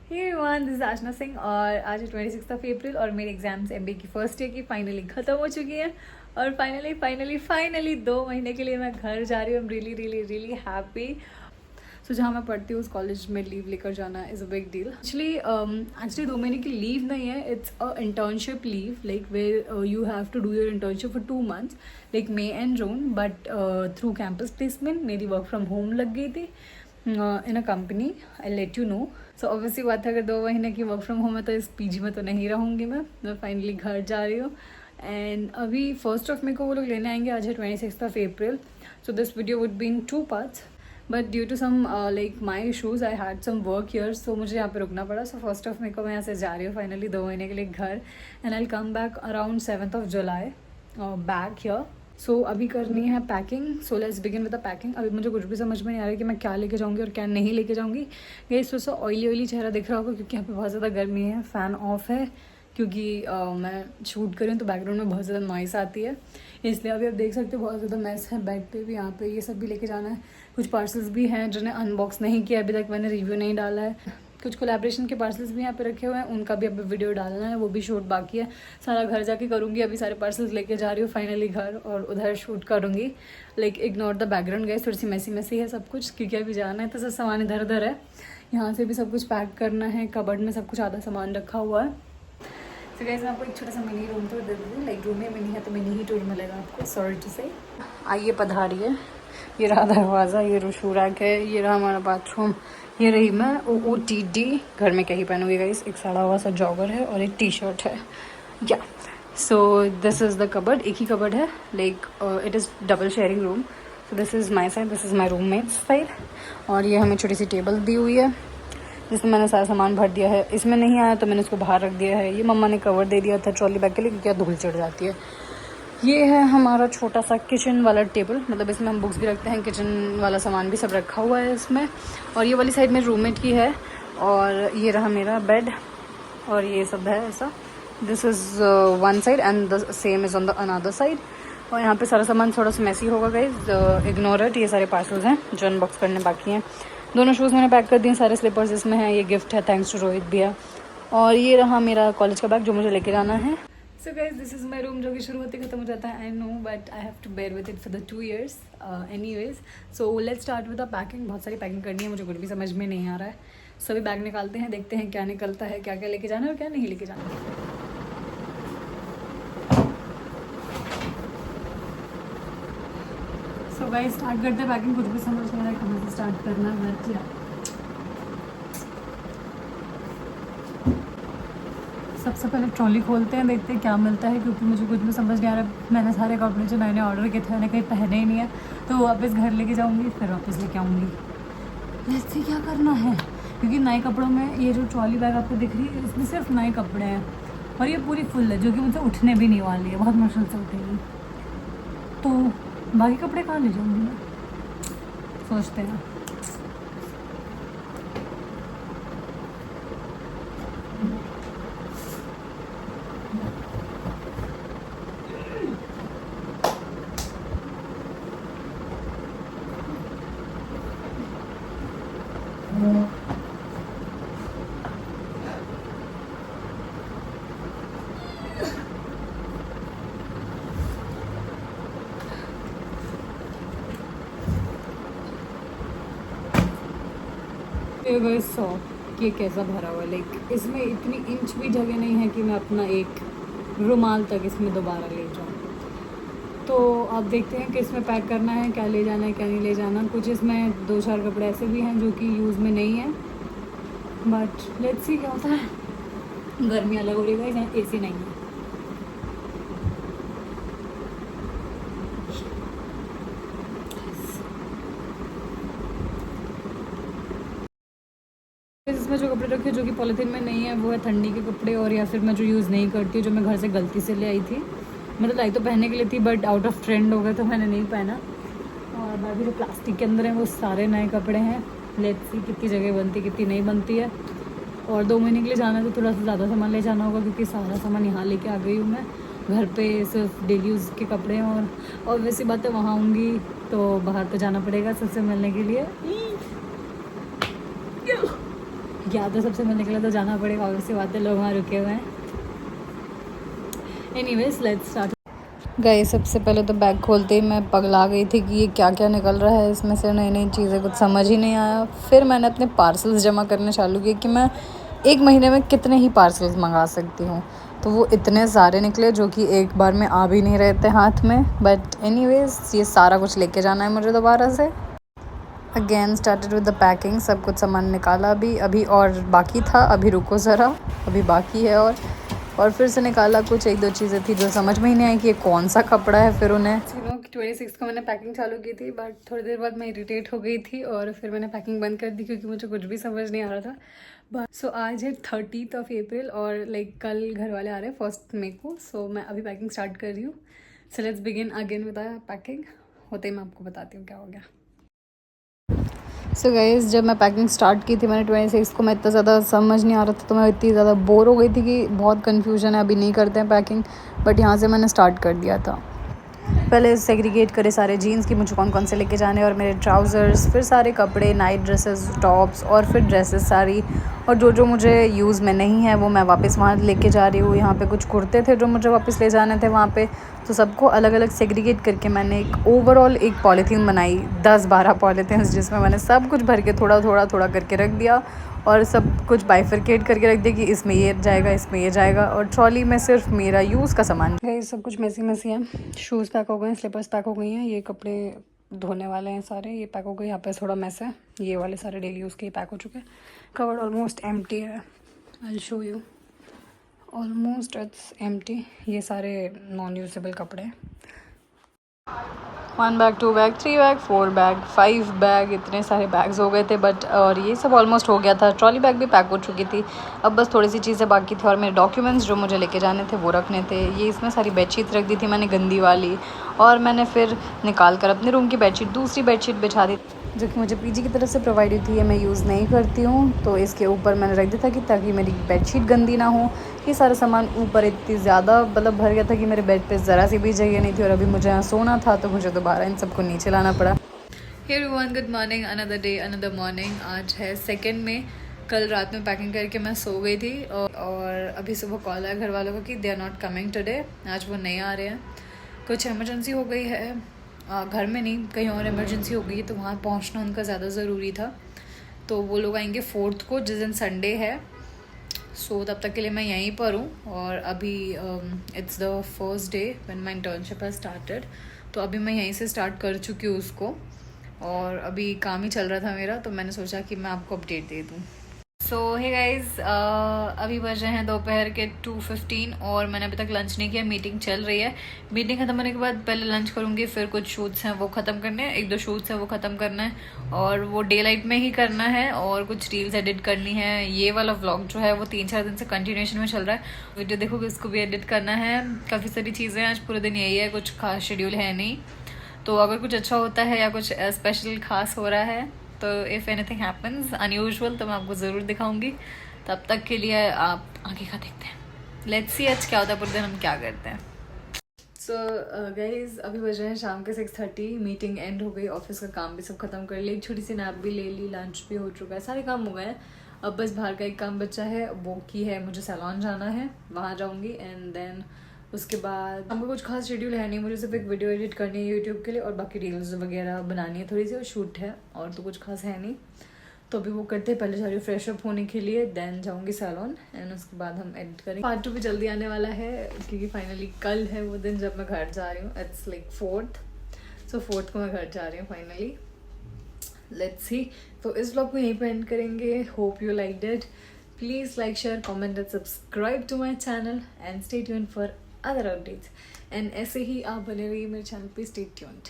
Hey everyone, this is आशना सिंह और आज है 26 अप्रैल और मेरे एग्जाम्स एमबीए की फर्स्ट ईयर की फाइनली ख़त्म हो चुकी है। और फाइनली 2 महीने के लिए मैं घर जा रही हूँ। I am really happy. So जहाँ मैं पढ़ती हूँ उस कॉलेज में लीव लेकर जाना is a big deal. Actually 2 महीने की लीव नहीं है, it's a internship leave like where you have to do your internship for 2 months like May and June, but through campus placement मेरी वर्क फ्रॉम होम लग गई थी in a company. I let you know. So obviously बात है, अगर 2 महीने की work from home है तो इस पीजी में तो नहीं रहूँगी मैं फाइनली घर जा रही हूँ। एंड अभी 1st of May को वो लोग लेने आएंगे। आज है 26 अप्रैल। So this video would be in 2 parts, but due to some like my issues I had some work year, so मुझे यहाँ पे रुकना पड़ा। सो 1st of May को मैं यहाँ से जा रही हूँ फाइनली 2 महीने के लिए घर। And I will come back around 7th of July back here. So अभी करनी है packing. So let's begin with the packing. अभी मुझे कुछ भी समझ में नहीं आ रहा है कि मैं क्या लेके जाऊँगी और क्या नहीं लेके जाऊँगी। गाइस थोड़ा सा ऑयली चेहरा दिख रहा होगा क्योंकि यहाँ पे बहुत ज़्यादा गर्मी है, फ़ैन ऑफ है क्योंकि मैं शूट कर रही हूँ तो बैकग्राउंड में बहुत ज़्यादा नॉइस आती है, इसलिए अभी आप देख सकते हो बहुत ज़्यादा मैस है बेड पे भी। यहाँ पे ये सब भी लेके जाना है। कुछ पार्सल्स भी हैं जिन्हें अनबॉक्स नहीं किया अभी तक, मैंने रिव्यू नहीं डाला है। कुछ कोलैबोरेशन के पार्सल्स भी यहाँ पे रखे हुए हैं, उनका भी अभी वीडियो डालना है, वो भी शूट बाकी है। सारा घर जाके करूँगी। अभी सारे पार्सल्स लेके जा रही हूँ फाइनली घर और उधर शूट करूँगी। Like ignore the background guys, थोड़ी सी मैसी है सब कुछ क्योंकि अभी जाना है तो सब सामान इधर उधर है। यहाँ से भी सब कुछ पैक करना है। कबर्ड में सब कुछ आधा सामान रखा हुआ है। तो गाइस मैं आपको एक छोटा सा मिनी रूम टूर दे दूँगी। लाइक रूम में मिनी है तो मिनी ही टूर मिलेगा आपको, सॉरी टू से। आइए पधारिए। ये रहा दरवाज़ा, ये रूशू रैक है, ये रहा हमारा बाथरूम, ये रही मैं OOTD। घर में क्या ही पहनूंगी गाइस, एक सड़ा हुआ सा जॉगर है और एक टी-शर्ट है। या so this is the cupboard. एक ही कबर्ड है, like it is double sharing room. So this is my side, this is my roommates side. और ये हमें छोटी सी टेबल दी हुई है जिसमें मैंने सारा सामान भर दिया है। इसमें नहीं आया तो मैंने इसको बाहर रख दिया है। ये मम्मा ने कवर दे दिया था ट्रॉली बैग के लिए क्योंकि धूल चढ़ जाती है। ये है हमारा छोटा सा किचन वाला टेबल, मतलब इसमें हम बुक्स भी रखते हैं, किचन वाला सामान भी सब रखा हुआ है इसमें। और ये वाली साइड में रूममेट की है। और ये रहा मेरा बेड और ये सब है ऐसा। This is one side and the same is on the another side. और यहाँ पे सारा सामान थोड़ा सा मैसी होगा गाइज, इग्नोर इट। ये सारे पार्सल्स हैं जो अनबॉक्स करने बाकी हैं। दोनों शूज़ मैंने पैक कर दिए, सारे स्लीपर्स इसमें हैं। ये गिफ्ट है थैंक्स टू रोहित भैया। और ये रहा मेरा कॉलेज का बैग जो मुझे लेके जाना है। So guys this is my room जो कि शुरू होते खत्म हो जाता है। I know but I have to bear with it for the 2 years anyways. So let's start with the packing. बहुत सारी पैकिंग करनी है, मुझे कुछ भी समझ में नहीं आ रहा है। सभी बैग निकालते हैं, देखते हैं क्या निकलता है, क्या क्या लेके जाना है और क्या नहीं लेके जाना है। सो गाइस स्टार्ट करते हैं पैकिंग। कुछ भी समझ नहीं आ रहा है कहाँ से स्टार्ट करना है। बट या सबसे पहले ट्रॉली खोलते हैं, देखते हैं क्या मिलता है क्योंकि मुझे कुछ भी समझ नहीं आ रहा। मैंने सारे कपड़े जो मैंने ऑर्डर किए थे मैंने कहीं पहने ही नहीं है, तो वापस घर लेके जाऊँगी फिर वापस लेके आऊँगी। ऐसे क्या करना है क्योंकि नए कपड़ों में ये जो ट्रॉली बैग आपको दिख रही है इसमें सिर्फ नए कपड़े हैं और ये पूरी फुल है जो कि मुझसे उठने भी नहीं वाली है, बहुत मुश्किल से उठेगी। तो बाकी कपड़े कहाँ ले जाऊँगी मैं, सोचते हैं। सौ ये कैसा भरा हुआ, लाइक इसमें इतनी इंच भी जगह नहीं है कि मैं अपना एक रुमाल तक इसमें दोबारा ले जाऊँ। तो अब देखते हैं कि इसमें पैक करना है, क्या ले जाना है क्या नहीं ले जाना। कुछ इसमें 2-4 कपड़े ऐसे भी हैं जो कि यूज़ में नहीं है, बट लेट्स सी क्या होता है। गर्मी अलग हो रही है, यहाँ AC नहीं है। इसमें जो कपड़े रखे जो कि पॉलीथीन में नहीं है वो है ठंडी के कपड़े, और या फिर मैं जो यूज़ नहीं करती जो मैं घर से गलती से ले आई थी। मतलब लाई तो पहनने के लिए थी बट आउट ऑफ ट्रेंड हो गए तो मैंने नहीं पहना। और बाकी जो प्लास्टिक के अंदर हैं वो सारे नए कपड़े हैं। लेट्स सी कितनी जगह बनती कितनी नहीं बनती है। और 2 महीने के लिए जाना है तो थोड़ा सा ज़्यादा सामान ले जाना होगा क्योंकि सारा सामान यहाँ लेके आ गई हूँ मैं। घर पे सिर्फ डेली यूज़ के कपड़े हैं और वैसी बात है वहाँ आऊँगी तो बाहर तो जाना पड़ेगा सबसे मिलने के लिए। क्या तो सबसे मन निकला तो जाना पड़ेगा, और उससे बात है लोग वहाँ रुके हुए हैं। Anyways let's start. गए सबसे पहले तो बैग खोलते ही मैं पगला गई थी कि ये क्या क्या निकल रहा है इसमें से, नई नई चीज़ें, कुछ समझ ही नहीं आया। फिर मैंने अपने पार्सल्स जमा करने चालू किए कि मैं एक महीने में कितने ही पार्सल्स मंगा सकती हूँ। तो वो इतने सारे निकले जो कि एक बार में आ भी नहीं रहे थे हाथ में। बट एनीवेज ये सारा कुछ लेके जाना है मुझे दोबारा से। Again started with the packing. सब कुछ सामान निकाला अभी और बाकी था, अभी रुको ज़रा, अभी बाकी है। और फिर से निकाला, कुछ एक दो चीज़ें थी जो समझ में ही नहीं आई कि ये कौन सा कपड़ा है। फिर उन्हें 26 को मैंने पैकिंग चालू की थी, बट थोड़ी देर बाद मैं इरिटेट हो गई थी और फिर मैंने पैकिंग बंद कर दी क्योंकि मुझे कुछ भी समझ नहीं आ रहा था। बट सो आज है 30th of April और लाइक कल घर वाले आ रहे हैं 1 मई को। सो मैं अभी पैकिंग स्टार्ट कर रही हूँ। सो let's begin again with packing. होते ही मैं आपको बताती हूँ क्या हो गया। सो गाइस, जब मैं पैकिंग स्टार्ट की थी मैंने 26 को, मैं इतना ज़्यादा समझ नहीं आ रहा था, तो मैं इतनी ज़्यादा बोर हो गई थी कि बहुत कन्फ्यूजन है, अभी नहीं करते हैं पैकिंग। बट यहाँ से मैंने स्टार्ट कर दिया था। पहले सेग्रीगेट करे सारे जीन्स की मुझे कौन कौन से लेके जाने, और मेरे ट्राउज़र्स, फिर सारे कपड़े, नाइट ड्रेसेस, टॉप्स, और फिर ड्रेसेस सारी, और जो मुझे यूज़ में नहीं है वो मैं वापस वहाँ लेके जा रही हूँ। यहाँ पे कुछ कुर्ते थे जो मुझे वापस ले जाने थे वहाँ पे, तो सबको अलग अलग सेग्रीगेट करके मैंने एक ओवरऑल एक पॉलीथीन बनाई, 10-12 पॉलीथीन्स, जिसमें मैंने सब कुछ भर के थोड़ा थोड़ा करके रख दिया, और सब कुछ बाइफरकेट करके रख दिया कि इसमें ये जाएगा, इसमें ये जाएगा। और ट्रॉली में सिर्फ मेरा यूज़ का सामान है। सब कुछ मैसी है। शूज़ पैक हो गए हैं, स्लीपर्स पैक हो गई हैं, ये कपड़े धोने वाले हैं सारे, ये पैक हो गए। यहाँ पे थोड़ा मैस है, ये वाले सारे डेली यूज़ के पैक हो चुके हैं। कवर्ड ऑलमोस्ट एम्प्टी है, I will show you. Almost it's empty. ये सारे नॉन यूजेबल कपड़े हैं। 1 bag, 2 bag, 3 bag, 4 bag, 5 bag, इतने सारे बैग्स हो गए थे। बट और ये सब ऑलमोस्ट हो गया था। ट्रॉली बैग भी पैक हो चुकी थी, अब बस थोड़ी सी चीज़ें बाकी थी, और मेरे डॉक्यूमेंट्स जो मुझे लेके जाने थे वो रखने थे। ये इसमें सारी बेडशीट रख दी थी मैंने, गंदी वाली, और मैंने फिर निकाल कर अपने रूम की बेडशीट, दूसरी बेडशीट बिछा दी जो कि मुझे पीजी की तरफ से प्रोवाइडेड थी। ये मैं यूज़ नहीं करती हूँ, तो इसके ऊपर मैंने रख दिया था कि ताकि मेरी बेडशीट गंदी ना हो। ये सारा सामान ऊपर इतनी ज़्यादा मतलब भर गया था कि मेरे बेड पे ज़रा सी भी जगह नहीं थी, और अभी मुझे यहाँ सोना था तो मुझे दोबारा इन सबको नीचे लाना पड़ा। Hey everyone, good morning, another day, another morning. आज है 2 मई। कल रात में पैकिंग करके मैं सो गई थी, और अभी सुबह कॉल आया घर वालों को कि they are not coming today, आज वो नहीं आ रहे हैं। कुछ इमरजेंसी हो गई है, घर में नहीं कहीं और इमरजेंसी हो गई है, तो वहाँ पहुँचना उनका ज़्यादा ज़रूरी था। तो वो लोग आएंगे 4th को, जिस दिन संडे है। सो तब तक के लिए मैं यहीं पर हूँ। और अभी it's the first day when my internship has started, तो अभी मैं यहीं से स्टार्ट कर चुकी हूँ उसको, और अभी काम ही चल रहा था मेरा, तो मैंने सोचा कि मैं आपको अपडेट दे दूँ। सो हे गाइज, अभी बज रहे हैं दोपहर के 2:15, और मैंने अभी तक लंच नहीं किया। मीटिंग चल रही है। मीटिंग ख़त्म होने के बाद पहले लंच करूँगी, फिर कुछ शूट्स हैं वो ख़त्म करने हैं, 1-2 शूट्स हैं वो ख़त्म करना है, और वो डे लाइट में ही करना है, और कुछ रील्स एडिट करनी है। ये वाला व्लॉग जो है वो 3-4 दिन से कंटिन्यूएशन में चल रहा है। वीडियो देखोगे, उसको भी एडिट करना है, काफ़ी सारी चीज़ें। आज पूरे दिन यही है, कुछ खास शेड्यूल है नहीं। तो अगर कुछ अच्छा होता है या कुछ स्पेशल खास हो रहा है, तो इफ़ एनीथिंग हैपन्स अनयूजुअल, तो मैं आपको ज़रूर दिखाऊंगी। तब तक के लिए आप आगे का देखते हैं। लेट्स सी आज क्या होता है, पूरे दिन हम क्या करते हैं। सो गाइज, अभी बज रहे हैं शाम के 6:30। मीटिंग एंड हो गई, ऑफिस का काम भी सब खत्म कर लिया, एक छोटी सी नैप भी ले ली, लंच भी हो चुका है, सारे काम हो गए हैं। अब बस बाहर का एक काम बचा है, वो की है मुझे सैलून जाना है, वहाँ जाऊँगी। एंड देन उसके बाद हमको कुछ खास शेड्यूल है नहीं, मुझे सिर्फ एक वीडियो एडिट करनी है यूट्यूब के लिए, और बाकी रील्स वगैरह बनानी है थोड़ी सी, और शूट है, और तो कुछ खास है नहीं। तो अभी वो करते हैं, पहले जा रही हूँ फ्रेश अप होने के लिए, देन जाऊँगी सैलून, एंड उसके बाद हम एडिट करेंगे। पार्ट 2 भी जल्दी आने वाला है, क्योंकि फाइनली कल है वो दिन जब मैं घर जा रही हूँ। It's like 4th, so 4th को मैं घर जा रही हूँ फाइनली। Let's see. तो इस ब्लॉग को यहीं पर एंड करेंगे। Hope you liked it. Please like, share, comment and subscribe to my channel, and stay tuned for other updates. And ऐसे ही आप बने रहिए मेरे चैनल पे, स्टे ट्यून्ड।